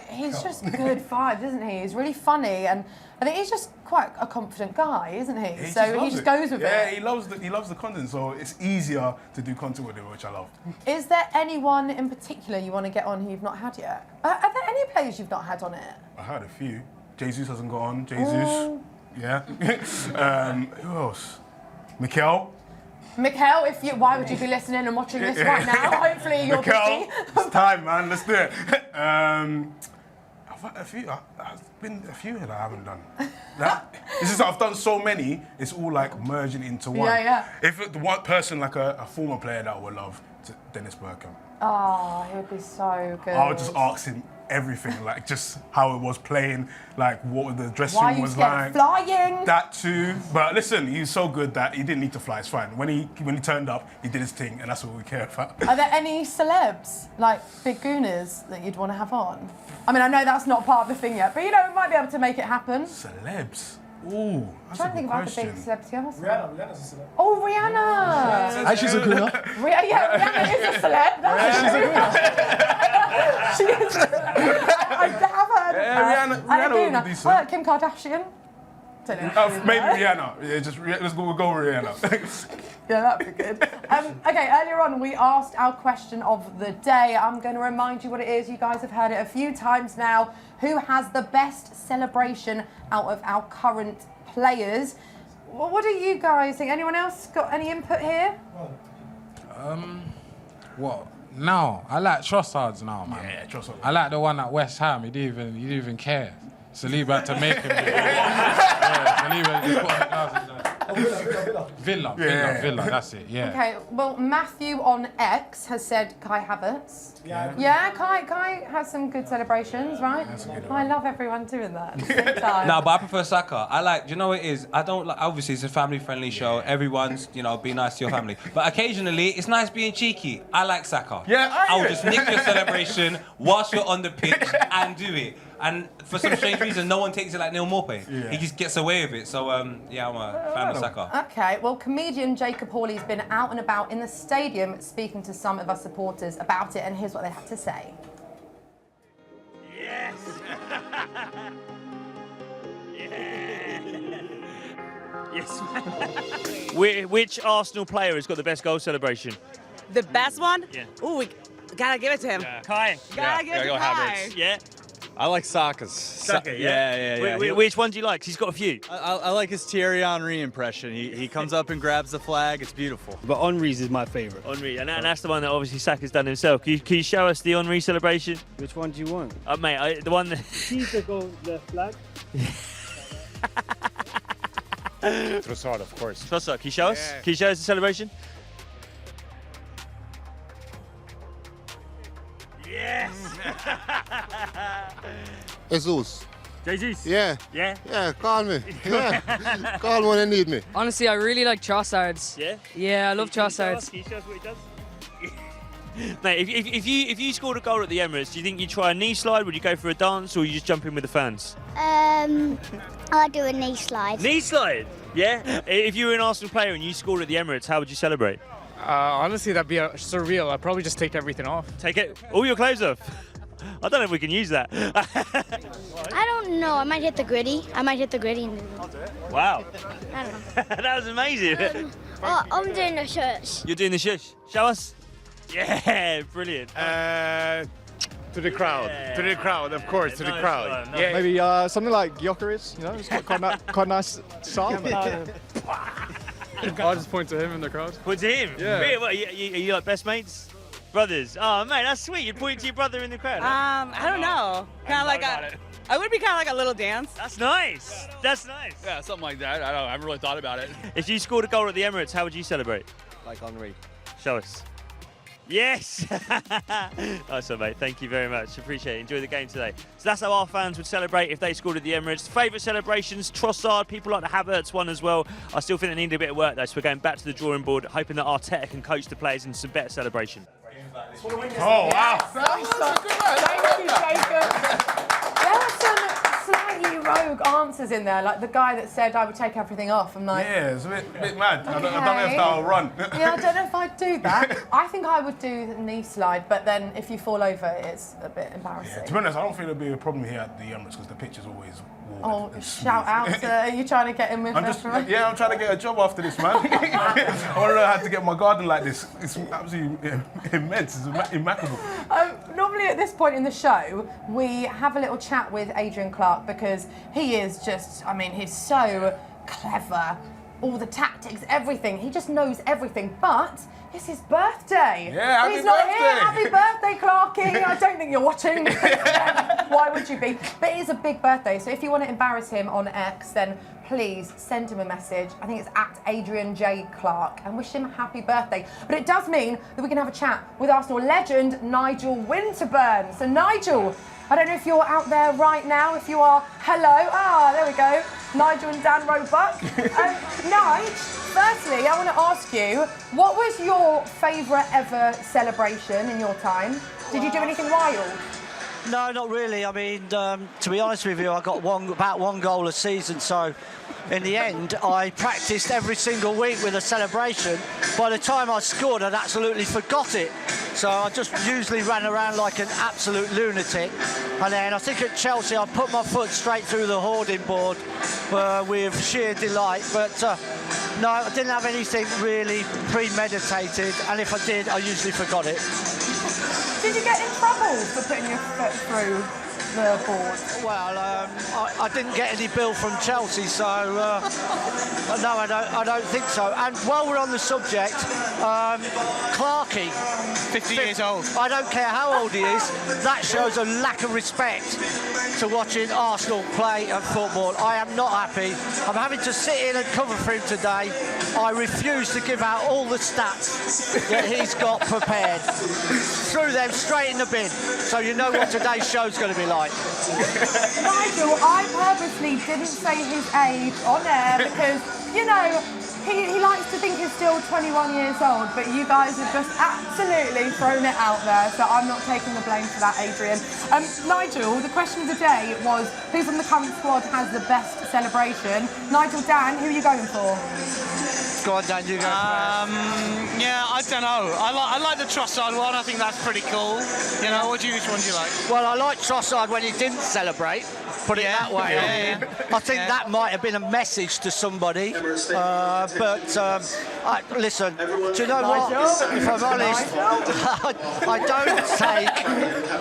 A: he's just good vibes, isn't he? He's really funny, and I think he's just quite a confident guy, isn't he? He just goes with it.
B: Yeah, he loves the content, so it's easier to do content with him, which I love.
A: Is there anyone in particular you want to get on who you've not had yet? Are there any players you've not had on it?
B: I had a few. Jesus hasn't got on. Jesus. Yeah. Who else? Mikel.
A: Mikel, why would you be listening and watching this right now? Hopefully you're
B: Mikel,
A: busy.
B: it's time, man. Let's do it. I've had a few. There's been a few that I haven't done. It's just I've done so many. It's all like merging into one.
A: Yeah.
B: If the one person like a former player that I would love, Dennis Bergkamp.
A: Oh, he would be so good.
B: I would just ask him everything, like just how it was playing, like what the dressing room was like.
A: Flying.
B: That too. But listen, he's so good that he didn't need to fly. It's fine. When he turned up, he did his thing, and that's what we care about.
A: Are there any celebs, like big gooners, that you'd want to have on? I mean, I know that's not part of the thing yet, but you know, we might be able to make it happen.
B: Celebs? Ooh, that's
A: I'm trying to
B: a
A: think
B: good
A: about the big
B: question.
A: celebs.
K: Rihanna's a celeb.
A: Oh, Rihanna!
R: And she's a gooner.
A: Rihanna is a celeb.
R: She's a gooner.
A: She is. I have heard of her.
B: Rihanna would be decent.
A: Kim Kardashian. Don't know.
B: Maybe Rihanna. Yeah, we'll go with Rihanna.
A: Yeah, that'd be good. Okay, earlier on we asked our question of the day. I'm going to remind you what it is. You guys have heard it a few times now. Who has the best celebration out of our current players? Well, what do you guys think? Anyone else got any input here?
S: What? No, I like Trossard's now, man.
B: Yeah, Trossard.
S: I like the one at West Ham. He didn't even care. Saliba had to make him. Saliba just put on the glasses. Villa, that's it, yeah.
A: Okay, well, Matthew on X has said Kai Havertz. Yeah, Kai has some good celebrations, right? I love everyone doing that at the same time.
F: No, but I prefer Saka. I like, do you know what it is? I don't like, obviously it's a family-friendly show. Everyone's, be nice to your family. But occasionally, it's nice being cheeky. I like Saka.
B: Yeah,
F: I'll just nick your celebration whilst you're on the pitch and do it. And for some strange reason, no one takes it like Neil Maupay. Yeah. He just gets away with it. So, yeah, I'm a fan of Saka.
A: Okay, well, comedian Jacob Hawley's been out and about in the stadium speaking to some of us supporters about it, and here's what they had to say.
T: Yes! Yes, Which Arsenal player has got the best goal celebration?
U: The best one?
T: Yeah.
U: Ooh, we gotta give it to him.
T: Yeah. Kai.
U: Gotta give it to Kai.
T: Yeah.
V: I like Saka's.
T: Saka,
V: Yeah.
T: Which one do you like? 'Cause he's got a few.
V: I like his Thierry Henry impression. He comes up and grabs the flag. It's beautiful.
T: But Henry's is my favourite. Henry, and that's the one that obviously Saka's done himself. Can you show us the Henry celebration?
U: Which one do you want?
T: Mate, the one that...
U: See the flag?
V: Trossard, of course.
T: Trossard, can you show us? Can you show us the celebration? Yes!
W: Jesus.
T: Jesus?
W: Yeah.
T: Yeah?
W: Yeah, call me. Yeah. Call when you need me.
P: Honestly, I really like Trossard's.
T: Yeah?
P: Yeah, I love Trossard's.
T: Can you show us what he does? Mate, if you scored a goal at the Emirates, do you think you'd try a knee slide? Would you go for a dance, or would you just jump in with the fans?
C: I'll do a knee slide.
T: Knee slide? Yeah? If you were an Arsenal player and you scored at the Emirates, how would you celebrate?
D: Honestly, that'd be surreal. I'd probably just take everything off.
T: Take all your clothes off? I don't know if we can use that.
C: I don't know. I might hit the gritty.
T: Wow.
C: I don't know.
T: That was amazing.
C: I'm doing the shush.
T: You're doing the shush. Show us. Yeah, brilliant.
D: To the crowd. To the crowd, of course, to the crowd.
T: Yeah.
E: Maybe something like Gyökeres, it's quite nice style.
D: I'll just point to him in the crowd.
T: Point to him?
D: Yeah.
T: Really? What, are you like best mates? Brothers? Oh, mate, that's sweet. You'd point to your brother in the crowd.
U: I don't know. Kind of like I would be kind of like a little dance.
T: That's nice. That's nice.
X: Yeah, something like that. I don't know. I haven't really thought about it.
T: If you scored a goal at the Emirates, how would you celebrate?
X: Like Henry.
T: Show us. Yes! Nice one, mate. Thank you very much. Appreciate it. Enjoy the game today. So that's how our fans would celebrate if they scored at the Emirates. Favourite celebrations, Trossard. People like the Havertz one as well. I still think they need a bit of work, though, so we're going back to the drawing board, hoping that Arteta can coach the players in some better celebration.
B: Oh, wow.
A: Thank you, Jacob. There are some slightly rogue answers in there, like the guy that said I would take everything off. I'm like,
B: yeah, it's a bit mad. I don't know
A: Okay.
B: if that'll run.
A: yeah, I don't know if I'd do that. I think I would do the knee slide, but then if you fall over, it's a bit embarrassing.
B: To be honest, I don't think there'll be a problem here at the Emirates because the pitch is always warm.
A: Oh,
B: and
A: shout out! Are you trying to get in with
B: I'm trying to get a job after this, man. I want to know how to get my garden like this. It's absolutely immense. It's immaculate.
A: Normally at this point in the show, we have a little chat with Adrian Clark because he is just, he's so clever. All the tactics, everything. He just knows everything. But it's his birthday.
B: Yeah, happy
A: He's not
B: birthday.
A: here. Happy birthday, Clarky. I don't think you're watching. Why would you be? But it is a big birthday. So if you want to embarrass him on X, then please send him a message. I think it's at Adrian J. Clark and wish him a happy birthday. But it does mean that we can have a chat with Arsenal legend Nigel Winterburn. So Nigel, I don't know if you're out there right now. If you are, hello. There we go. Nigel and Dan Roebuck. Nigel, firstly, I want to ask you, what was your favourite ever celebration in your time? Did you do anything wild?
Y: No, not really. To be honest with you, I got about one goal a season, so in the end, I practiced every single week with a celebration. By the time I scored, I'd absolutely forgot it. So I just usually ran around like an absolute lunatic. And then I think at Chelsea, I put my foot straight through the hoarding board with sheer delight. But no, I didn't have anything really premeditated. And if I did, I usually forgot it.
A: Did you get in trouble for putting your foot through the board?
Y: Well, I didn't get any bill from Chelsea, so no, I don't think so. And while we're on the subject, Clarky,
U: 50 years old.
Y: I don't care how old he is. That shows a lack of respect to watching Arsenal play at football. I am not happy. I'm having to sit in and cover for him today. I refuse to give out all the stats that he's got prepared. Threw them straight in the bin, so you know what today's show's going to be like.
A: Nigel, I purposely didn't say his age on air because, he likes to think he's still 21 years old, but you guys have just absolutely thrown it out there, so I'm not taking the blame for that, Adrian. Nigel, the question of the day was, who from the current squad has the best celebration? Nigel, Dan, who are you going for?
Y: Go on, Dan, you go first.
U: Yeah, I don't know. I like the Trossard one. I think that's pretty cool. Which one do you like?
Y: Well, I like Trossard when he didn't celebrate. Put it that way. I think that might have been a message to somebody. Listen, do you know what? If I'm honest,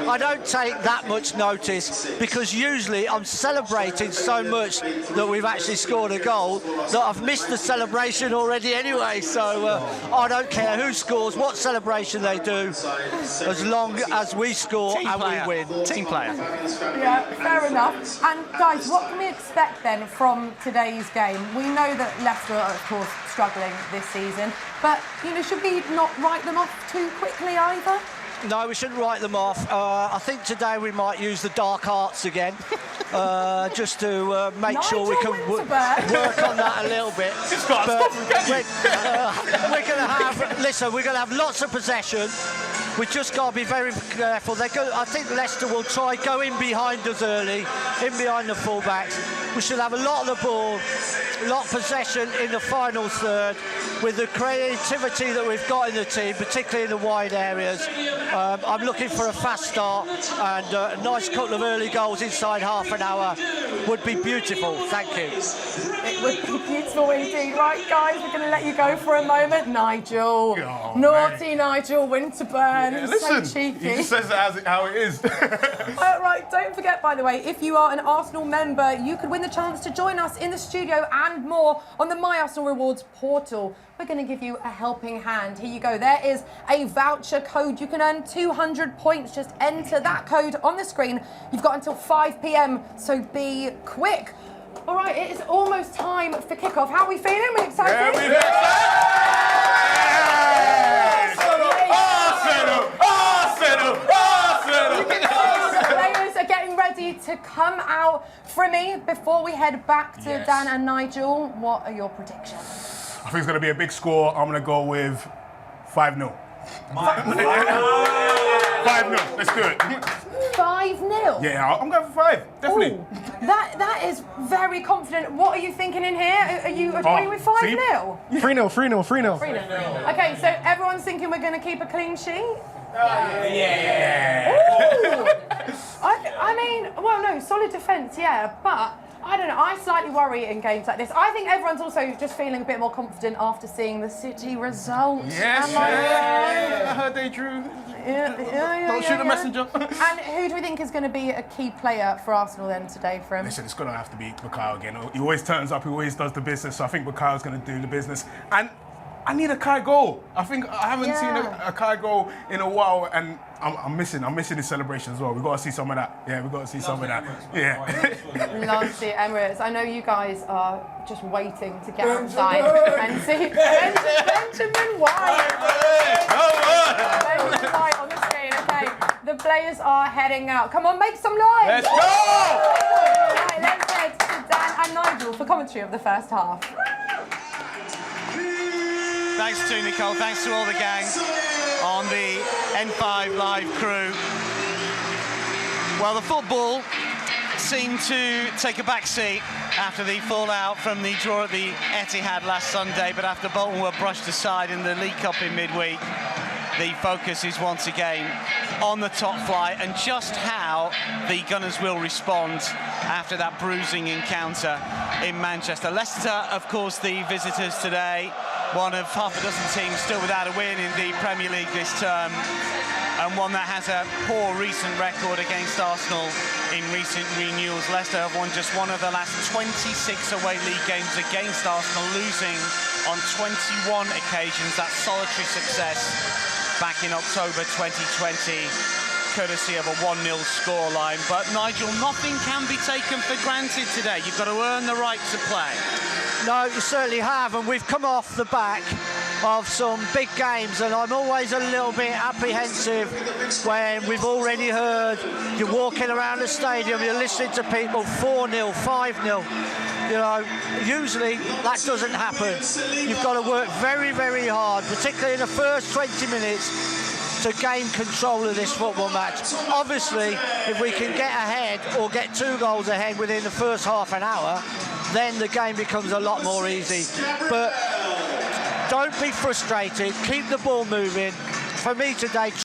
Y: I don't take that much notice because usually I'm celebrating so much that we've actually scored a goal that I've missed the celebration already anyway. So I don't care who scores, what celebration they do, as long as we score and we win.
U: Team player.
A: Yeah, fair enough. And guys, what can we expect then from today's game? We know that Leicester are, of course, struggling this season, but should we not write them off too quickly either?
Y: No, we shouldn't write them off. I think today we might use the dark arts again, just to make sure we can work on that a little bit. But we're going to have lots of possession. we just got to be very careful. I think Leicester will try go in behind us early, in behind the fullbacks. We should have a lot of the ball, a lot of possession in the final third. With the creativity that we've got in the team, particularly in the wide areas, I'm looking for a fast start, and a nice couple of early goals inside half an hour would be beautiful. Thank you.
A: It would be beautiful indeed. Right, guys, we're going to let you go for a moment. Nigel. Naughty Nigel Winterburn.
B: Yeah,
A: so
B: listen,
A: cheeky.
B: he just says it how it is.
A: Right, don't forget, by the way, if you are an Arsenal member, you could win the chance to join us in the studio and more on the My Arsenal Rewards portal. We're going to give you a helping hand. Here you go. There is a voucher code. You can earn 200 points. Just enter that code on the screen. You've got until 5 p.m, so be quick. All right, it is almost time for kickoff. How are we feeling? We're excited?
B: Yeah, we're
A: The players are getting ready to come out. Frimmy, before we head back to Dan and Nigel, what are your predictions?
B: I think it's going to be a big score. I'm going to go with 5-0. 5-0. Let's do it.
A: 5-0?
B: Yeah, I'm going for 5. Definitely.
A: Ooh, that is very confident. What are you thinking in here? Are you agreeing with 5-0?
R: 3-0, 3-0, 3-0.
A: 3-0. Okay, so everyone's thinking we're going to keep a clean sheet?
B: Yeah.
A: Ooh. I mean, well, no, solid defence, yeah, but I don't know, I slightly worry in games like this. I think everyone's also just feeling a bit more confident after seeing the City result.
B: Yes, I heard they drew. Don't shoot a messenger.
A: And who do we think is going to be a key player for Arsenal then today, for him?
B: Listen, it's going to have to be Bukayo again. He always turns up, he always does the business, so I think Bukayo's going to do the business. And I need a Kai goal. I think I haven't seen a Kai goal in a while, and I'm missing his celebration as well. We've got to see some of that. Yeah, we've got to see some of that. Yeah.
A: Love to see Emirates. I know you guys are just waiting to get outside and see Benjamin White. Benjamin White on the screen. Okay, the players are heading out. Come on, make some noise.
B: Let's go!
A: Right, let's head to Dan and Nigel for commentary of the first half.
U: Thanks to Nicole, thanks to all the gang on the N5 Live crew. Well, the football seemed to take a back seat after the fallout from the draw at the Etihad last Sunday, but after Bolton were brushed aside in the League Cup in midweek, the focus is once again on the top flight and just how the Gunners will respond after that bruising encounter in Manchester. Leicester, of course, the visitors today, one of half a dozen teams still without a win in the Premier League this term, and one that has a poor recent record against Arsenal in recent renewals. Leicester have won just one of the last 26 away league games against Arsenal, losing on 21 occasions. That solitary success back in October 2020, courtesy of a 1-0 scoreline. But Nigel, nothing can be taken for granted today. You've got to earn the right to play.
Y: No, you certainly have, and we've come off the back of some big games, and I'm always a little bit apprehensive when we've already heard you're walking around the stadium, you're listening to people 4-0, 5-0. You know, usually that doesn't happen. You've got to work very, very hard, particularly in the first 20 minutes, to gain control of this football match. Obviously, if we can get ahead or get 2 goals ahead within the first half an hour, then the game becomes a lot more easy. But don't be frustrated, keep the ball moving. For me today,